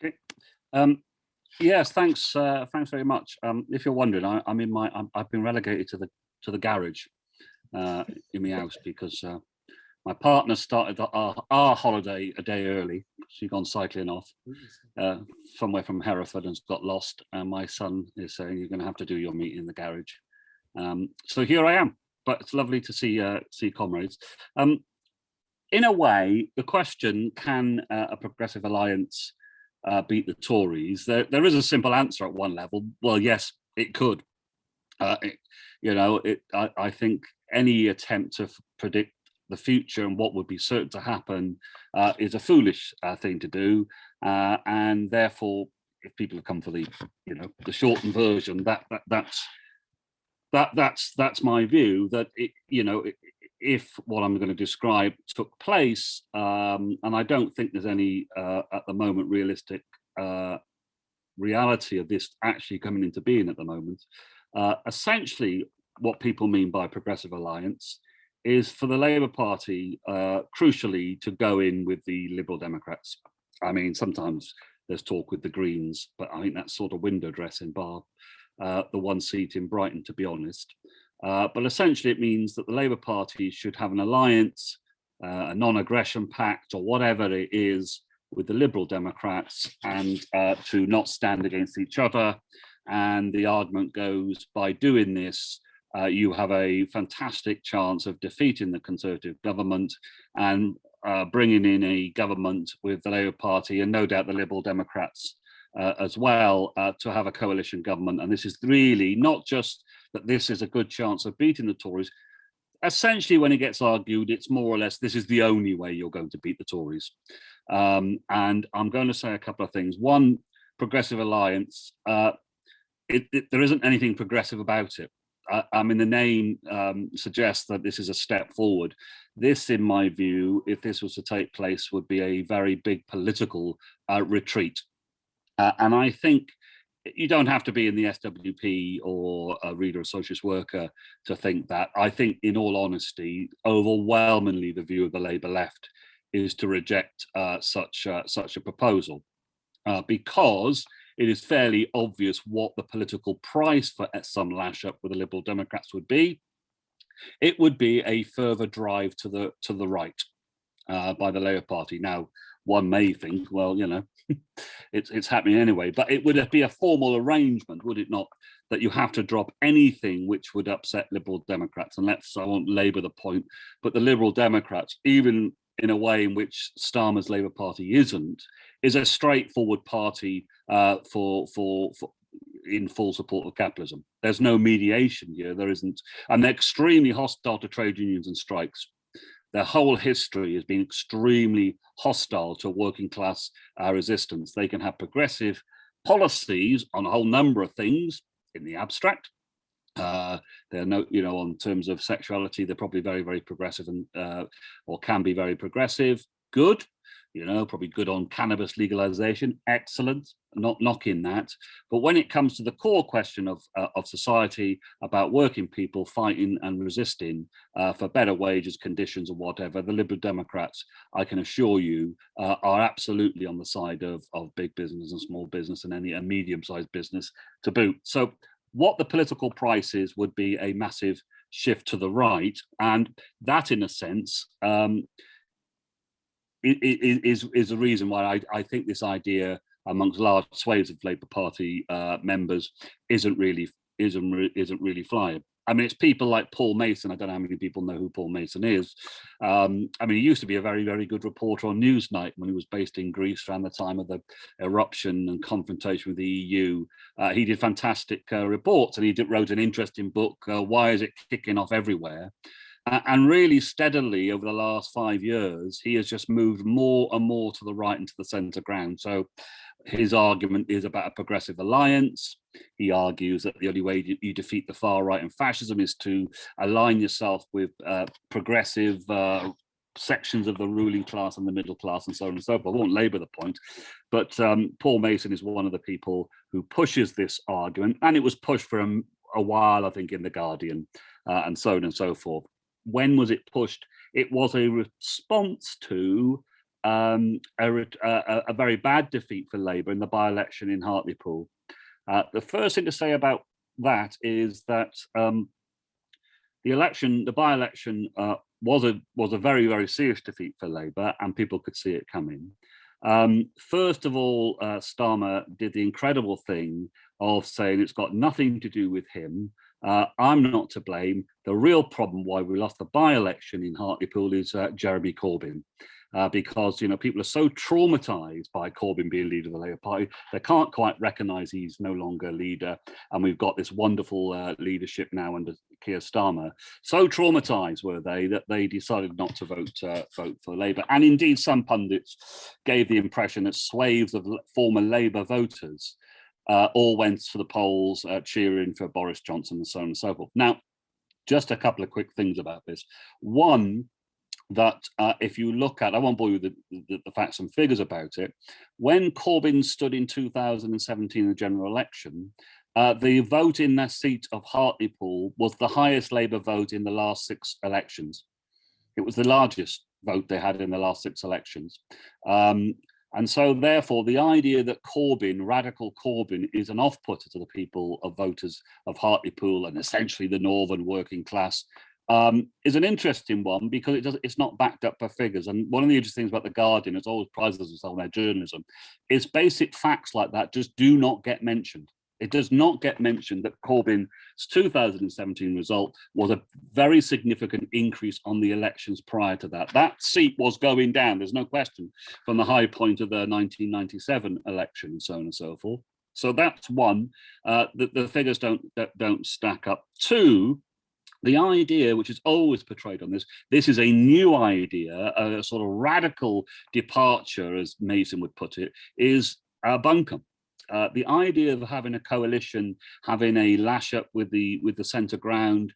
Okay. Yes, thanks. Thanks very much. If you're wondering, I've been relegated to the garage in my house because my partner started our holiday a day early. She's gone cycling off somewhere from Hereford and's got lost. And my son is saying you're going to have to do your meet in the garage. So here I am. But it's lovely to see comrades. In a way, the question, can a progressive alliance beat the Tories? There is a simple answer at one level. Well, yes, it could. I think any attempt to predict the future and what would be certain to happen is a foolish thing to do, and therefore, if people have come for the shortened version, that's my view. That if what I'm going to describe took place, and I don't think there's any at the moment realistic reality of this actually coming into being at the moment. Essentially, what people mean by progressive alliance is for the Labour Party, crucially, to go in with the Liberal Democrats. I mean, sometimes there's talk with the Greens, but I think that's sort of window dressing, bar the one seat in Brighton, to be honest. But essentially, it means that the Labour Party should have an alliance, a non-aggression pact, or whatever it is, with the Liberal Democrats, and to not stand against each other. And the argument goes, by doing this, you have a fantastic chance of defeating the Conservative government and bringing in a government with the Labour Party and no doubt the Liberal Democrats as well, to have a coalition government. And this is really not just that this is a good chance of beating the Tories. Essentially, when it gets argued, it's more or less this is the only way you're going to beat the Tories. And I'm going to say a couple of things. One, progressive alliance, there isn't anything progressive about it. I mean, the name suggests that this is a step forward. This, in my view, if this was to take place, would be a very big political retreat. And I think you don't have to be in the SWP or a reader or socialist worker to think that. I think, in all honesty, overwhelmingly the view of the Labour left is to reject such a proposal, because it is fairly obvious what the political price for some lash up with the Liberal Democrats would be. It would be a further drive to the right by the Labour Party. Now, one may think, well, it's happening anyway, but it would be a formal arrangement, would it not, that you have to drop anything which would upset Liberal Democrats. And I won't labour the point, but the Liberal Democrats, even in a way in which Starmer's Labour Party isn't, is a straightforward party for in full support of capitalism. There's no mediation here. There isn't, and they're extremely hostile to trade unions and strikes. Their whole history has been extremely hostile to working class resistance. They can have progressive policies on a whole number of things in the abstract. They're on terms of sexuality, they're probably very, very progressive, and or can be very progressive. Good, probably good on cannabis legalization. Excellent, not knocking that. But when it comes to the core question of society, about working people fighting and resisting for better wages, conditions, or whatever, the Liberal Democrats, I can assure you, are absolutely on the side of big business and small business and any medium-sized business to boot. So what the political price is would be a massive shift to the right, and that, in a sense, is the reason why I think this idea amongst large swathes of Labour Party members isn't really flying. I mean, it's people like Paul Mason. I don't know how many people know who Paul Mason is. I mean, he used to be a very, very good reporter on Newsnight when he was based in Greece around the time of the eruption and confrontation with the EU. He did fantastic reports, and he wrote an interesting book, Why Is It Kicking Off Everywhere? And really steadily over the last 5 years, he has just moved more and more to the right and to the centre ground. So his argument is about a progressive alliance. He argues that the only way you defeat the far right and fascism is to align yourself with progressive sections of the ruling class and the middle class and so on and so forth. I won't labour the point, but Paul Mason is one of the people who pushes this argument, and it was pushed for a while, I think, in The Guardian and so on and so forth. When was it pushed? It was a response to a very bad defeat for Labour in the by-election in Hartlepool. The first thing to say about that is that the by-election was a very, very serious defeat for Labour, and people could see it coming. First of all, Starmer did the incredible thing of saying it's got nothing to do with him. I'm not to blame. The real problem why we lost the by-election in Hartlepool is Jeremy Corbyn. Because people are so traumatized by Corbyn being leader of the Labour Party, they can't quite recognise he's no longer leader, and we've got this wonderful leadership now under Keir Starmer. So traumatized were they that they decided not to vote for Labour, and indeed some pundits gave the impression that swathes of former Labour voters all went to the polls cheering for Boris Johnson and so on and so forth. Now, just a couple of quick things about this. One, that if you look at, I won't bore you with the facts and figures about it, when Corbyn stood in 2017 in the general election, the vote in their seat of Hartlepool was the highest Labour vote in the last 6 elections. It was the largest vote they had in the last 6 elections. And so therefore, the idea that Corbyn, radical Corbyn, is an off-putter to the people of voters of Hartlepool and essentially the northern working class is an interesting one, because it's not backed up by figures. And one of the interesting things about The Guardian, it's always prides themselves on their journalism, is basic facts like that just do not get mentioned. It does not get mentioned that Corbyn's 2017 result was a very significant increase on the elections prior to that. That seat was going down, there's no question, from the high point of the 1997 election and so on and so forth. So that's one, the figures don't stack up. Two, the idea, which is always portrayed on this is a new idea, a sort of radical departure, as Mason would put it, is bunkum. The idea of having a coalition, having a lash up with the centre ground,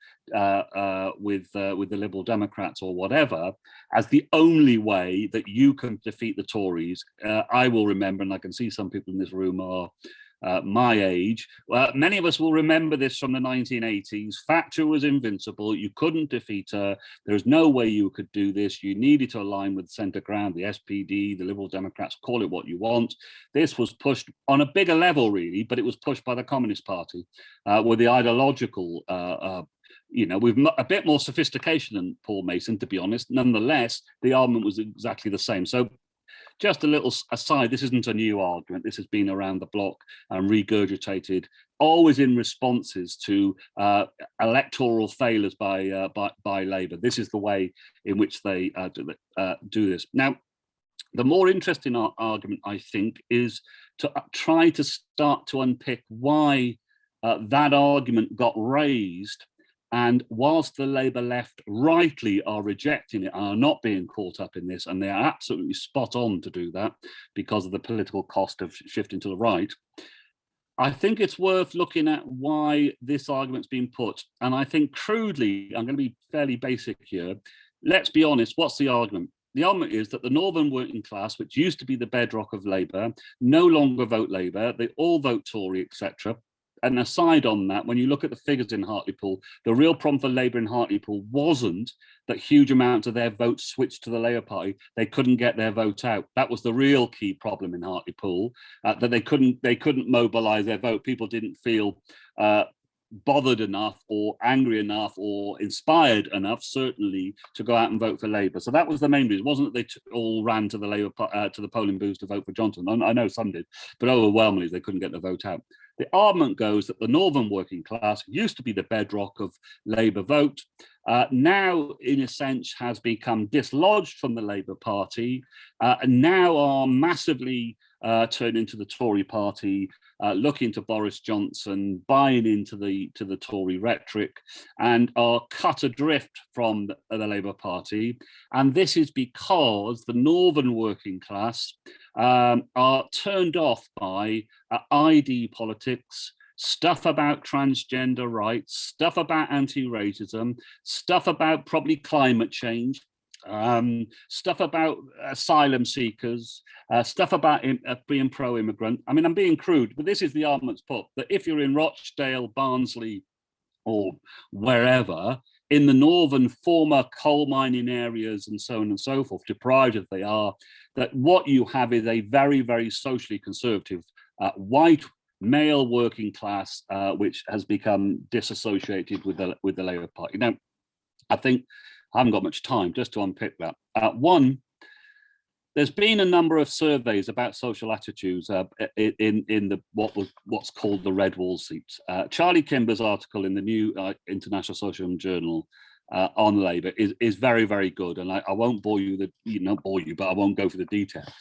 with the Liberal Democrats or whatever, as the only way that you can defeat the Tories. I will remember, and I can see some people in this room are my age. Many of us will remember this from the 1980s. Thatcher was invincible. You couldn't defeat her. There's no way you could do this. You needed to align with centre ground, the SPD, the Liberal Democrats, call it what you want. This was pushed on a bigger level, really, but it was pushed by the Communist Party with the ideological with a bit more sophistication than Paul Mason, to be honest. Nonetheless, the argument was exactly the same. So just a little aside, this isn't a new argument. This has been around the block and regurgitated, always in responses to electoral failures by Labour. This is the way in which they do this. Now, the more interesting argument, I think, is to try to start to unpick why that argument got raised. And whilst the Labour left rightly are rejecting it, are not being caught up in this, and they are absolutely spot on to do that because of the political cost of shifting to the right, I think it's worth looking at why this argument's been put. And I think crudely, I'm going to be fairly basic here. Let's be honest, what's the argument? The argument is that the northern working class, which used to be the bedrock of Labour, no longer vote Labour, they all vote Tory, etc. And aside on that, when you look at the figures in Hartlepool, the real problem for Labour in Hartlepool wasn't that huge amounts of their votes switched to the Labour Party. They couldn't get their vote out. That was the real key problem in Hartlepool, that they couldn't mobilise their vote. People didn't feel bothered enough or angry enough or inspired enough, certainly, to go out and vote for Labour. So that was the main reason. It wasn't that they all ran to the Labour to the polling booths to vote for Johnson. I know some did, but overwhelmingly they couldn't get the vote out. The argument goes that the northern working class used to be the bedrock of Labour vote, now in a sense has become dislodged from the Labour Party, and now are massively turning to the Tory party, looking to Boris Johnson, buying into the Tory rhetoric, and are cut adrift from the Labour Party. And this is because the northern working class are turned off by ID politics, stuff about transgender rights, stuff about anti-racism, stuff about probably climate change, stuff about asylum seekers, stuff about being pro-immigrant. I mean, I'm being crude, but this is the argument's put, that if you're in Rochdale, Barnsley, or wherever, in the northern former coal mining areas and so on and so forth, deprived as they are, that what you have is a very, very socially conservative white male working class, which has become disassociated with the Labour Party. Now, I think I haven't got much time just to unpick that. One, there's been a number of surveys about social attitudes in what's called the Red Wall seats. Charlie Kimber's article in the new International Social Journal on Labour is very, very good, and I won't bore you. Not bore you, but I won't go through the details.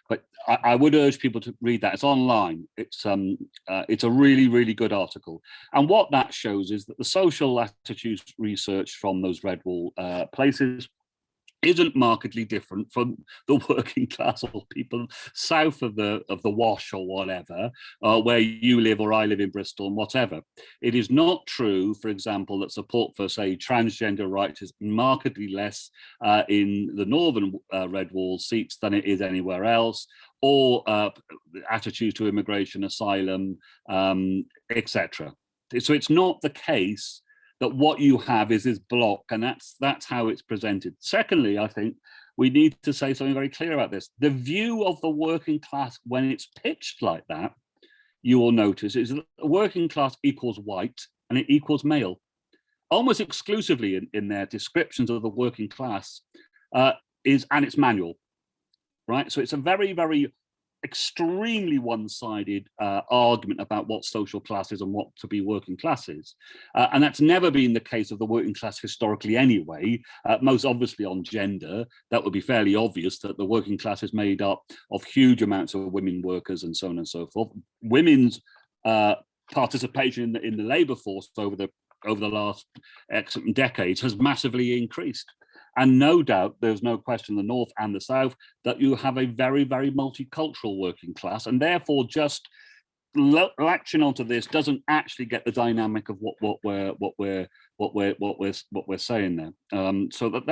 But I would urge people to read that. It's online. It's a really, really good article, and what that shows is that the social attitudes research from those Red Wall places isn't markedly different from the working class or people south of the Wash or whatever, where you live or I live in Bristol and whatever. It is not true, for example, that support for, say, transgender rights is markedly less in the northern Red Wall seats than it is anywhere else, or attitudes to immigration, asylum, etc. So it's not the case that what you have is this block, and that's how it's presented. Secondly, I think we need to say something very clear about this. The view of the working class, when it's pitched like that, you will notice, is that the working class equals white and it equals male. Almost exclusively in their descriptions of the working class and it's manual, right? So it's a very, very extremely one-sided argument about what social class is and what to be working classes, and that's never been the case of the working class historically anyway. Most obviously on gender, that would be fairly obvious that the working class is made up of huge amounts of women workers and so on and so forth. Women's participation in the labour force over the last X decades has massively increased. And no doubt, there's no question, the North and the South, that you have a very, very multicultural working class, and therefore just latching onto this doesn't actually get the dynamic of what we're saying there. So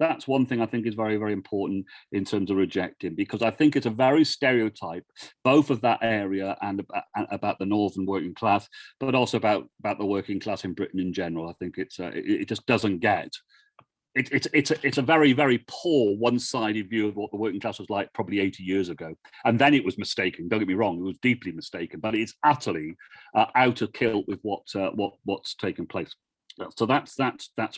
that's one thing I think is very, very important in terms of rejecting, because I think it's a very stereotype, both of that area and about the northern working class, but also about the working class in Britain in general. I think it just doesn't get. It's a very, very poor one-sided view of what the working class was like probably 80 years ago. And then it was mistaken. Don't get me wrong, it was deeply mistaken, but it's utterly out of kilt with what's taken place. So that's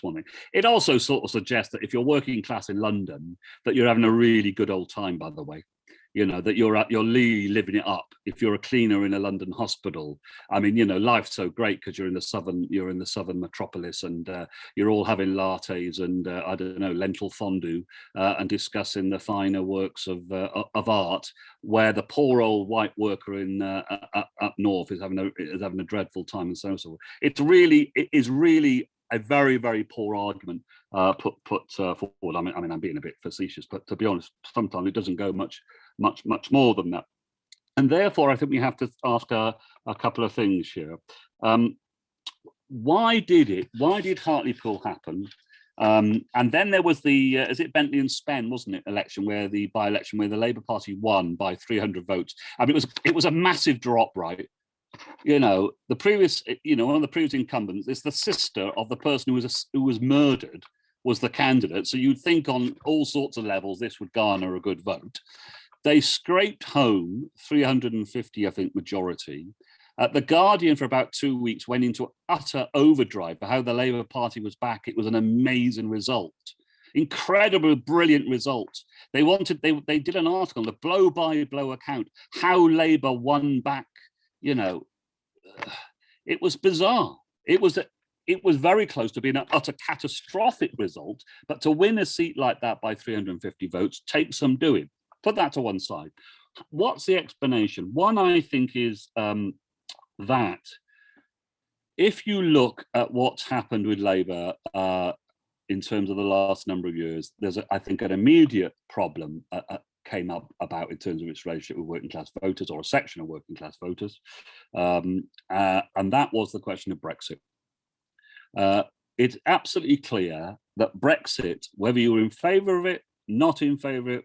one thing. It also sort of suggests that if you're working class in London, that you're having a really good old time, by the way. You know, that you're really living it up. If you're a cleaner in a London hospital, I mean, you know, life's so great because you're in the southern metropolis, and you're all having lattes and I don't know, lentil fondue and discussing the finer works of art, where the poor old white worker in up north is having a dreadful time, and so on. It is really a very, very poor argument put forward. I mean, I'm being a bit facetious, but to be honest, sometimes it doesn't go much more than that. And therefore, I think we have to ask a couple of things here. Why did Hartlepool happen? And then there was the, is it Bentley and Spen, wasn't it, election, where the by-election where the Labour Party won by 300 votes. I mean, it was a massive drop, right? You know, the previous, one of the previous incumbents is the sister of the person who was murdered was the candidate. So you'd think on all sorts of levels this would garner a good vote. They scraped home 350, I think, majority. The Guardian for about 2 weeks went into utter overdrive for how the Labour Party was back. It was an amazing result. Incredible, brilliant results. They did an article, the blow-by-blow account, how Labour won back. You know, it was bizarre. It was very close to being an utter catastrophic result, but to win a seat like that by 350 votes takes some doing. Put that to one side. What's the explanation? One, I think, is that if you look at what's happened with Labour in terms of the last number of years, there's, I think, an immediate problem came up about in terms of its relationship with working class voters, or a section of working class voters, and that was the question of Brexit. It's absolutely clear that Brexit, whether you were in favour of it, not in favour of it,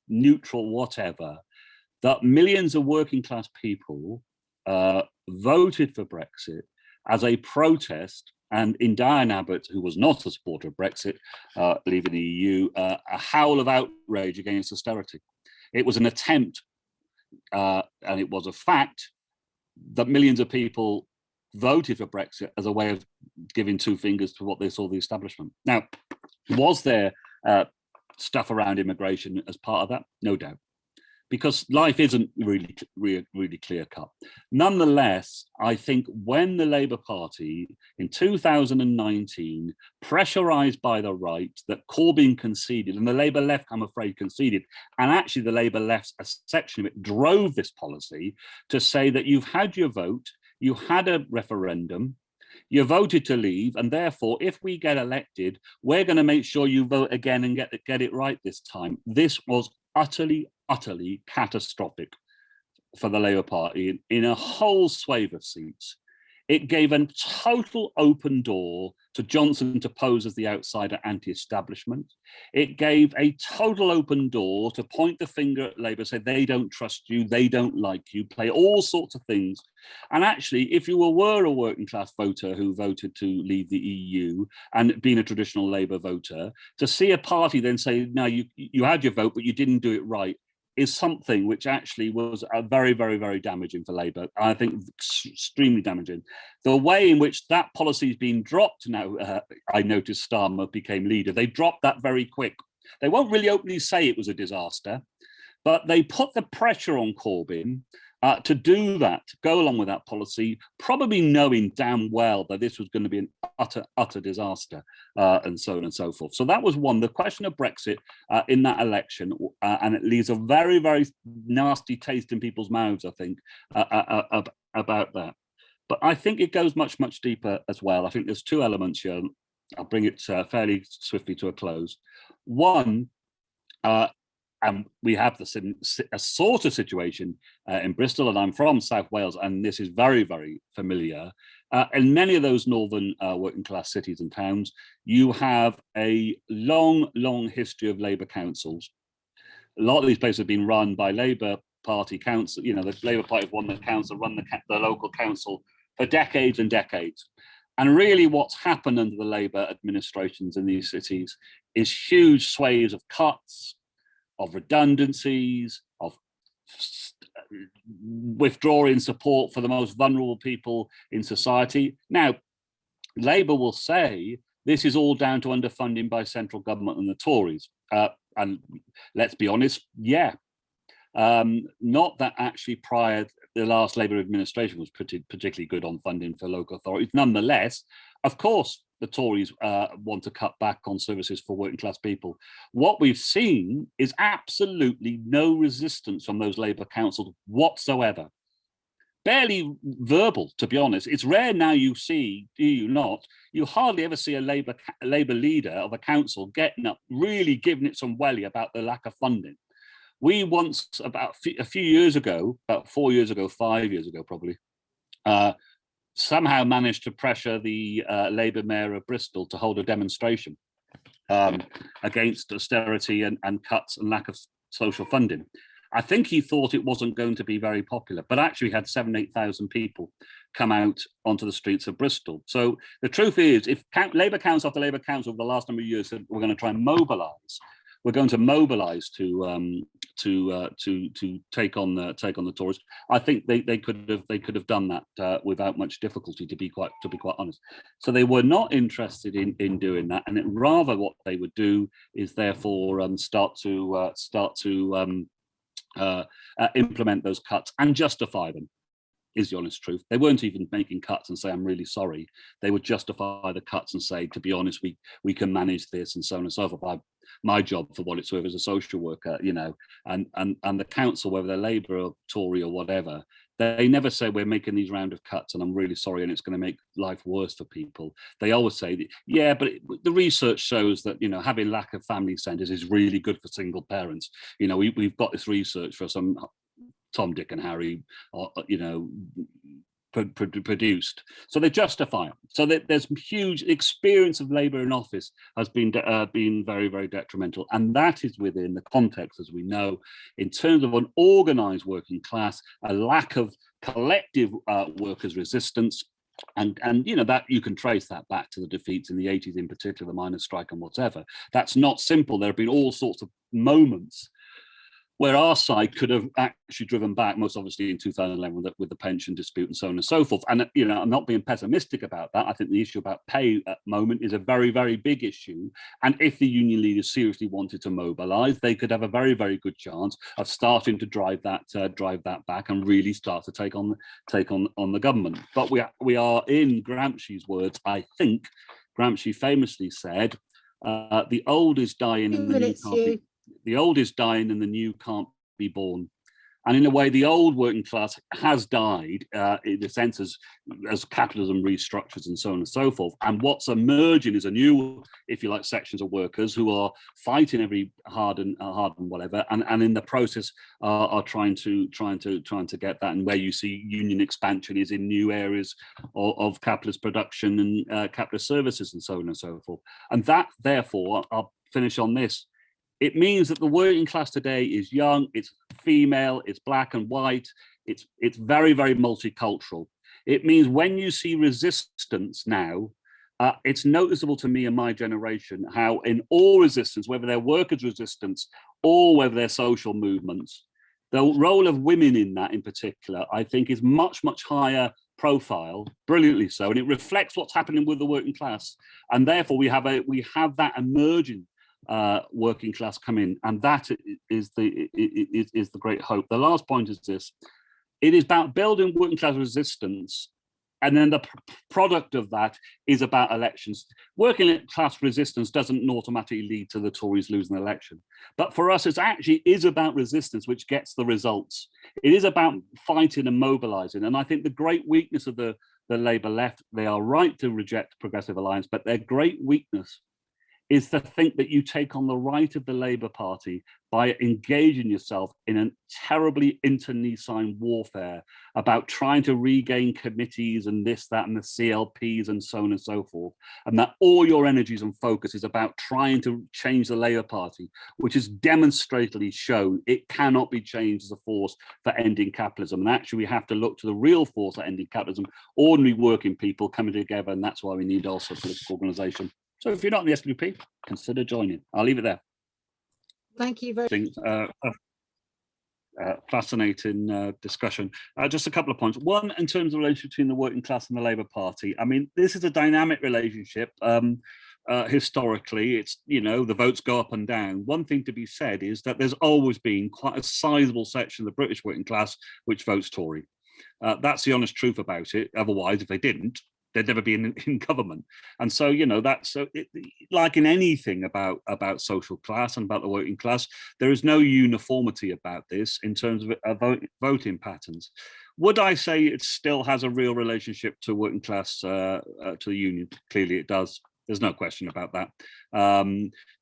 neutral, whatever, that millions of working class people voted for Brexit as a protest and in Diane Abbott, who was not a supporter of Brexit, leaving the EU, a howl of outrage against austerity. It was an attempt, and it was a fact, that millions of people voted for Brexit as a way of giving two fingers to what they saw the establishment. Now, was there stuff around immigration as part of that? No doubt, because life isn't really clear cut. Nonetheless, I think when the Labour Party in 2019, pressurised by the right, that Corbyn conceded, and the Labour left, I'm afraid, conceded, and actually the Labour left, a section of it, drove this policy to say that you've had your vote, you had a referendum, you voted to leave, and therefore, if we get elected, we're going to make sure you vote again and get it right this time. This was utterly catastrophic for the Labour Party in a whole swathe of seats. It gave a total open door to Johnson to pose as the outsider anti-establishment. It gave a total open door to point the finger at Labour, say they don't trust you, they don't like you, play all sorts of things. And actually, if you were a working class voter who voted to leave the EU and being a traditional Labour voter, to see a party then say, no, you had your vote, but you didn't do it right, is something which actually was very damaging for Labour. I think extremely damaging. The way in which that policy has been dropped now, I noticed Starmer became leader. They dropped that very quick. They won't really openly say it was a disaster, but they put the pressure on Corbyn to do that, to go along with that policy, probably knowing damn well that this was going to be an utter disaster, and so on and so forth. So that was one, the question of Brexit in that election, and it leaves a very nasty taste in people's mouths, I think, about that. But I think it goes much deeper as well. I think there's two elements here. I'll bring it fairly swiftly to a close. One, and we have a sort of situation in Bristol, and I'm from South Wales, and this is very familiar. In many of those northern working class cities and towns, you have a long history of Labour councils. A lot of these places have been run by Labour Party council. You know, the Labour Party have won the council, run the local council for decades and decades. And really what's happened under the Labour administrations in these cities is huge swathes of cuts, of redundancies, of withdrawing support for the most vulnerable people in society. Now, Labour will say this is all down to underfunding by central government and the Tories. And let's be honest, yeah. Not that actually prior, the last Labour administration was particularly good on funding for local authorities. Nonetheless, of course, the Tories want to cut back on services for working class people. What we've seen is absolutely no resistance from those Labour councils whatsoever. Barely verbal, to be honest. It's rare now you see, do you not? You hardly ever see a Labour leader of a council getting up, really giving it some welly about the lack of funding. We once, about a few years ago, about 4 years ago, 5 years ago probably, somehow managed to pressure the Labour mayor of Bristol to hold a demonstration against austerity and cuts and lack of social funding. I think he thought it wasn't going to be very popular, but actually had 8,000 people come out onto the streets of Bristol. So the truth is, if Labour council after Labour council over the last number of years said we're going to try and mobilise, we're going to mobilise to take on the Tories, I think they could have done that without much difficulty, to be quite honest. So they were not interested in doing that, and rather what they would do is therefore start to implement those cuts and justify them, is the honest truth. They weren't even making cuts and say, I'm really sorry. They would justify the cuts and say, to be honest, we can manage this, and so on and so forth. My job, for what it's worth, as a social worker, you know, and the council, whether they're Labour or Tory or whatever, they never say we're making these round of cuts and I'm really sorry and it's going to make life worse for people. They always say, that, yeah, but the research shows that, you know, having lack of family centres is really good for single parents. You know, we've got this research for some Tom, Dick and Harry, you know, produced. So they justify it. So there's huge experience of Labour in office has been very detrimental, and that is within the context, as we know, in terms of an organised working class, a lack of collective workers' resistance, And you know, that you can trace that back to the defeats in the 80s, in particular, the miners' strike and whatever. That's not simple. There have been all sorts of moments where our side could have actually driven back, most obviously in 2011 with the pension dispute and so on and so forth. And, you know, I'm not being pessimistic about that. I think the issue about pay at the moment is a very, very big issue. And if the union leaders seriously wanted to mobilise, they could have a very, very good chance of starting to drive that back and really start to take on the government. But we are, in Gramsci's words, I think Gramsci famously said, the old is dying and the new can't be. The old is dying and the new can't be born. And in a way, the old working class has died in a sense as capitalism restructures and so on and so forth. And what's emerging is a new, if you like, sections of workers who are fighting every hard and whatever, and in the process are trying to get that. And where you see union expansion is in new areas of capitalist production and capitalist services and so on and so forth. And that, therefore, I'll finish on this. It means that the working class today is young, it's female, it's black and white, it's very, very multicultural. It means when you see resistance now, it's noticeable to me in my generation how in all resistance, whether they're workers' resistance or whether they're social movements, the role of women in that in particular, I think, is much, much higher profile, brilliantly so, and it reflects what's happening with the working class. And therefore we have that emerging working class come in, and that is the great hope. The last point is this: it is about building working class resistance, and then the product of that is about elections. Working class resistance doesn't automatically lead to the Tories losing the election, but for us, it actually is about resistance, which gets the results. It is about fighting and mobilising, and I think the great weakness of the Labour left, they are right to reject Progressive Alliance, but their great weakness is to think that you take on the right of the Labour Party by engaging yourself in a terribly internecine warfare about trying to regain committees and this, that, and the CLPs and so on and so forth. And that all your energies and focus is about trying to change the Labour Party, which is demonstrably shown it cannot be changed as a force for ending capitalism. And actually, we have to look to the real force for ending capitalism, ordinary working people coming together. And that's why we need also political organisation. So if you're not in the SWP, consider joining. I'll leave it there. Thank you very much. Fascinating discussion. Just a couple of points. One, in terms of the relationship between the working class and the Labour Party. I mean, this is a dynamic relationship. Historically, it's, you know, the votes go up and down. One thing to be said is that there's always been quite a sizable section of the British working class which votes Tory. That's the honest truth about it. Otherwise, if they didn't, they'd never be in government. And so, you know, that's like in anything about social class and about the working class, there is no uniformity about this in terms of voting patterns. Would I say it still has a real relationship to working class, to the union? Clearly it does. There's no question about that.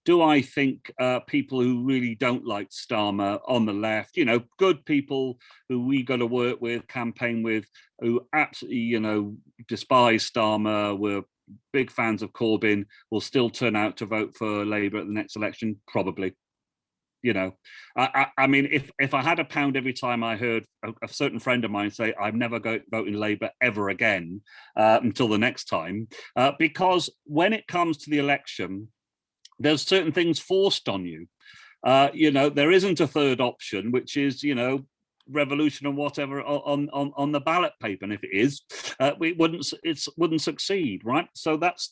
Do I think people who really don't like Starmer on the left, you know, good people who we got to work with, campaign with, who absolutely, you know, despise Starmer, were big fans of Corbyn, will still turn out to vote for Labour at the next election? Probably. You know, I mean, if I had a pound every time I heard a certain friend of mine say, I'm never voting Labour ever again until the next time, because when it comes to the election, there's certain things forced on you. You know, there isn't a third option, which is, you know, revolution and whatever on the ballot paper, and if it is, it wouldn't succeed, right? So that's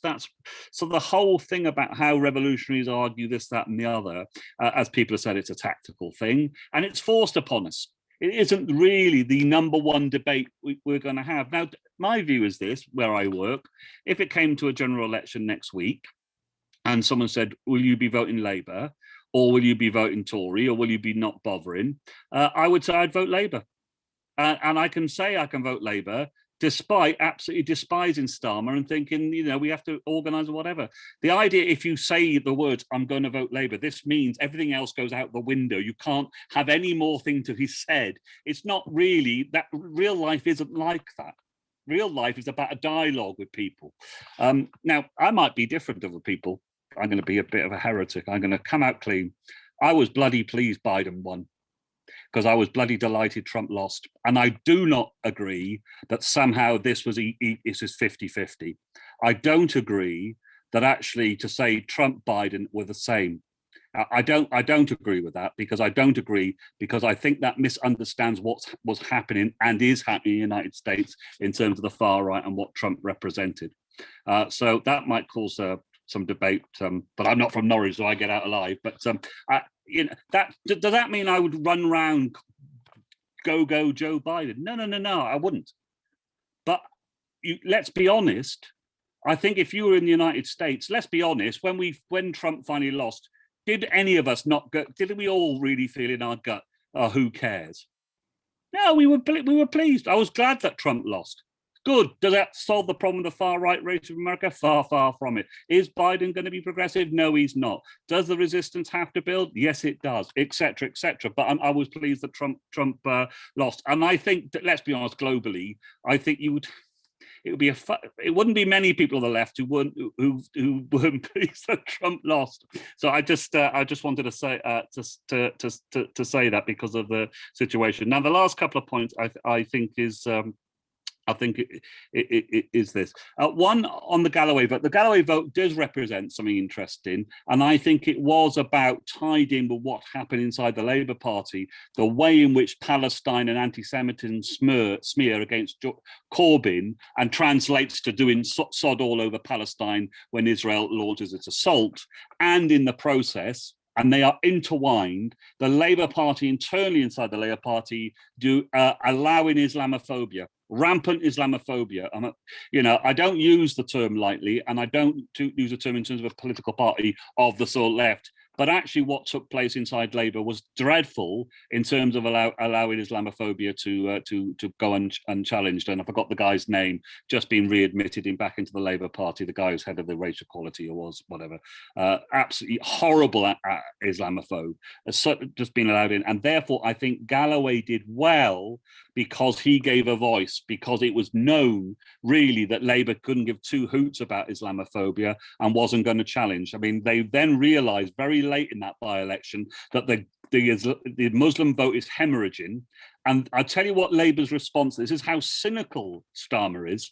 so the whole thing about how revolutionaries argue this, that, and the other, as people have said, it's a tactical thing, and it's forced upon us. It isn't really the number one debate we're going to have. Now, my view is this: where I work, if it came to a general election next week, and someone said, "Will you be voting Labour?" or will you be voting Tory, or will you be not bothering? I would say I'd vote Labour. And I can say I can vote Labour despite absolutely despising Starmer and thinking, you know, we have to organise or whatever. The idea, if you say the words, I'm going to vote Labour, this means everything else goes out the window. You can't have any more thing to be said. It's not really, that real life isn't like that. Real life is about a dialogue with people. Now, I might be different to other people. I'm going to be a bit of a heretic. I'm going to come out clean. I was bloody pleased Biden won. because I was bloody delighted Trump lost. And I do not agree that somehow this is 50-50. I don't agree that actually to say Trump Biden were the same. I don't agree with that, because I think that misunderstands what's happening and is happening in the United States in terms of the far right and what Trump represented. So that might cause some debate, but I'm not from Norwich, so I get out alive. But does that mean I would run around go Joe Biden? No, I wouldn't. But let's be honest. I think if you were in the United States, let's be honest, when Trump finally lost, did any of us not go? Did we all really feel in our gut, oh, who cares? No, we were pleased. I was glad that Trump lost. Good. Does that solve the problem of the far right race of America? Far, far from it. Is Biden going to be progressive? No, he's not. Does the resistance have to build? Yes, it does, etc., etc. But I was pleased that Trump lost. And I think that, let's be honest, globally, I think it wouldn't be many people on the left who weren't pleased that Trump lost. So I just wanted to say to say that because of the situation. Now, the last couple of points I think is. I think it is this. One, on the Galloway vote. The Galloway vote does represent something interesting, and I think it was about tied in with what happened inside the Labour Party, the way in which Palestine and anti-Semitism smear against Corbyn and translates to doing sod all over Palestine when Israel launches its assault, and in the process, and they are intertwined, the Labour Party internally inside the Labour Party allowing Islamophobia. Rampant Islamophobia. I don't use the term lightly, and I don't use the term in terms of a political party of the sort left. But actually, what took place inside Labour was dreadful in terms of allowing Islamophobia to go unchallenged. And I forgot the guy's name, just been readmitted back into the Labour Party. The guy who's head of the racial equality or was whatever, absolutely horrible Islamophobe, just been allowed in. And therefore, I think Galloway did well because he gave a voice, because it was known really that Labour couldn't give two hoots about Islamophobia and wasn't going to challenge. I mean, they then realised very late in that by-election that the Muslim vote is hemorrhaging. And I'll tell you what Labour's response, this is how cynical Starmer is.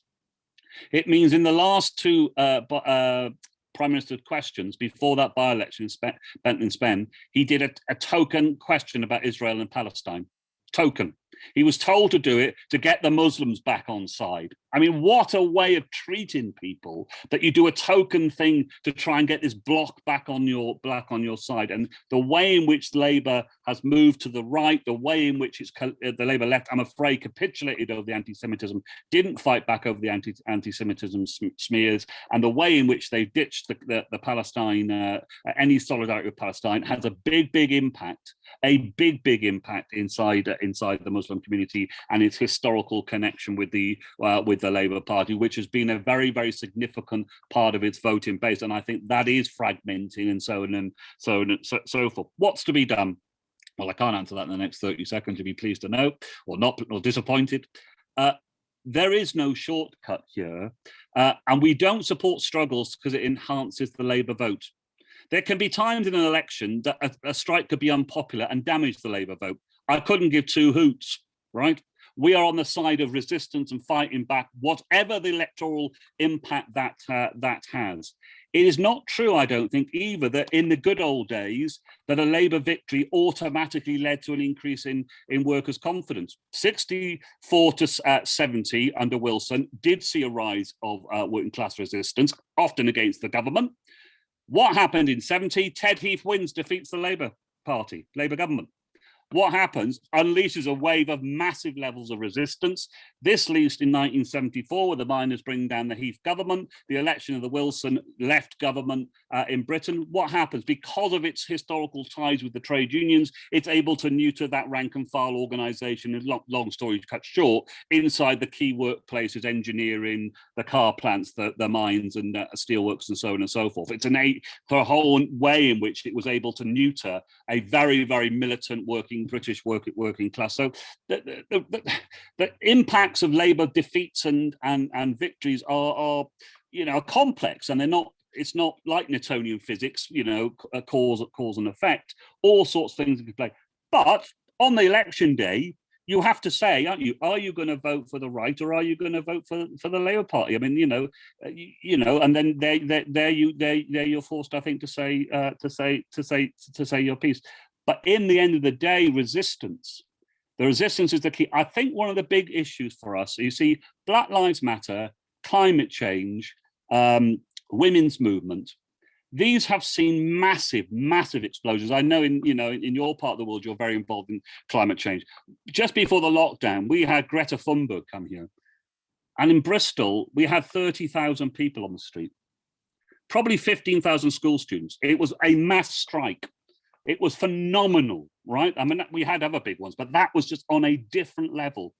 It means in the last two Prime Minister's questions before that by-election in Benton Spen, he did a token question about Israel and Palestine. Token. He was told to do it to get the Muslims back on side. I mean, what a way of treating people, that you do a token thing to try and get this bloc back on your side. And the way in which Labour has moved to the right, the way in which the Labour left, I'm afraid, capitulated over the anti-Semitism, didn't fight back over the anti-Semitism smears, and the way in which they ditched the Palestine, any solidarity with Palestine, has a big impact. A big impact inside the Muslim community and its historical connection with the Labour Party, which has been a very, very significant part of its voting base. And I think that is fragmenting and so on and so forth. What's to be done? Well, I can't answer that in the next 30 seconds. You'll be pleased to know, or not, or disappointed. There is no shortcut here, and we don't support struggles because it enhances the Labour vote. There can be times in an election that a strike could be unpopular and damage the Labour vote. I couldn't give two hoots, right? We are on the side of resistance and fighting back, whatever the electoral impact that has. It is not true, I don't think, either, that in the good old days, that a Labour victory automatically led to an increase in workers' confidence. 64 to 70 under Wilson did see a rise of working class resistance, often against the government. What happened in 70? Ted Heath wins, defeats the Labour Party, Labour government. What happens? Unleashes a wave of massive levels of resistance. This leads in 1974, where the miners bring down the Heath government, the election of the Wilson left government in Britain. What happens? Because of its historical ties with the trade unions, it's able to neuter that rank and file organisation, and long story cut short, inside the key workplaces, engineering, the car plants, the mines and steelworks and so on and so forth. It's for a whole way in which it was able to neuter a very, very militant British working class. So the impacts of Labour defeats and victories are complex, and they're not. It's not like Newtonian physics, a cause and effect. All sorts of things can play. But on the election day, you have to say, aren't you? Are you going to vote for the right, or are you going to vote for the Labour Party? I mean, and then there you're forced, I think, to say your piece. But in the end of the day, resistance. The resistance is the key. I think one of the big issues for us, you see, Black Lives Matter, climate change, women's movement. These have seen massive, massive explosions. I know in your part of the world, you're very involved in climate change. Just before the lockdown, we had Greta Thunberg come here. And in Bristol, we had 30,000 people on the street, probably 15,000 school students. It was a mass strike. It was phenomenal, right? I mean, we had other big ones, but that was just on a different level.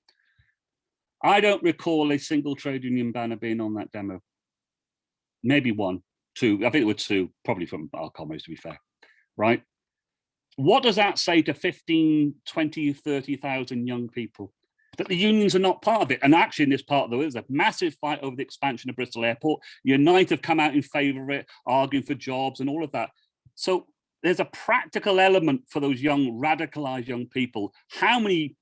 I don't recall a single trade union banner being on that demo. Maybe one. Two, I think it was two, probably from our comrades, to be fair, right? What does that say to 15, 20, 30,000 young people? That the unions are not part of it. And actually in this part of the world, there's a massive fight over the expansion of Bristol Airport. Unite have come out in favour of it, arguing for jobs and all of that. So there's a practical element for those young, radicalised young people. Can we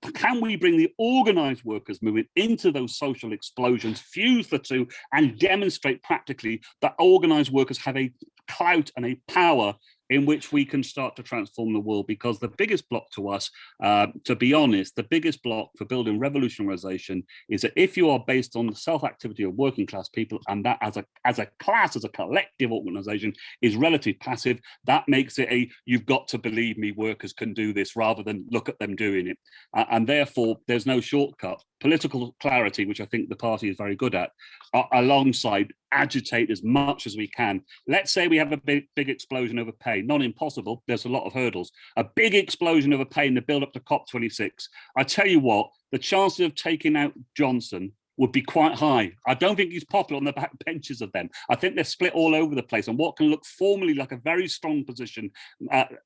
bring the organised workers movement into those social explosions, fuse the two, and demonstrate practically that organised workers have a clout and a power in which we can start to transform the world? Because the biggest block to us, to be honest, the biggest block for building revolutionarization is that if you are based on the self-activity of working class people, and that as a class, as a collective organization is relatively passive, that makes it you've got to believe me, workers can do this, rather than look at them doing it. And therefore, there's no shortcut. Political clarity, which I think the party is very good at, alongside agitate as much as we can. Let's say we have a big explosion over pay. Not impossible. There's a lot of hurdles. A big explosion over pay in the build up to COP26. I tell you what, the chances of taking out Johnson would be quite high. I don't think he's popular on the back benches of them. I think they're split all over the place. And what can look formally like a very strong position,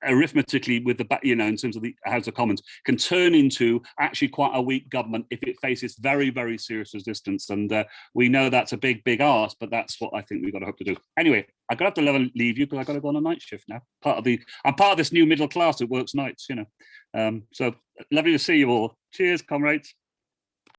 arithmetically, with the in terms of the House of Commons, can turn into actually quite a weak government if it faces very, very serious resistance. And we know that's a big, big ask, but that's what I think we've got to hope to do. Anyway, I'm gonna have to leave you because I've got to go on a night shift now. I'm part of this new middle class that works nights, So lovely to see you all. Cheers, comrades.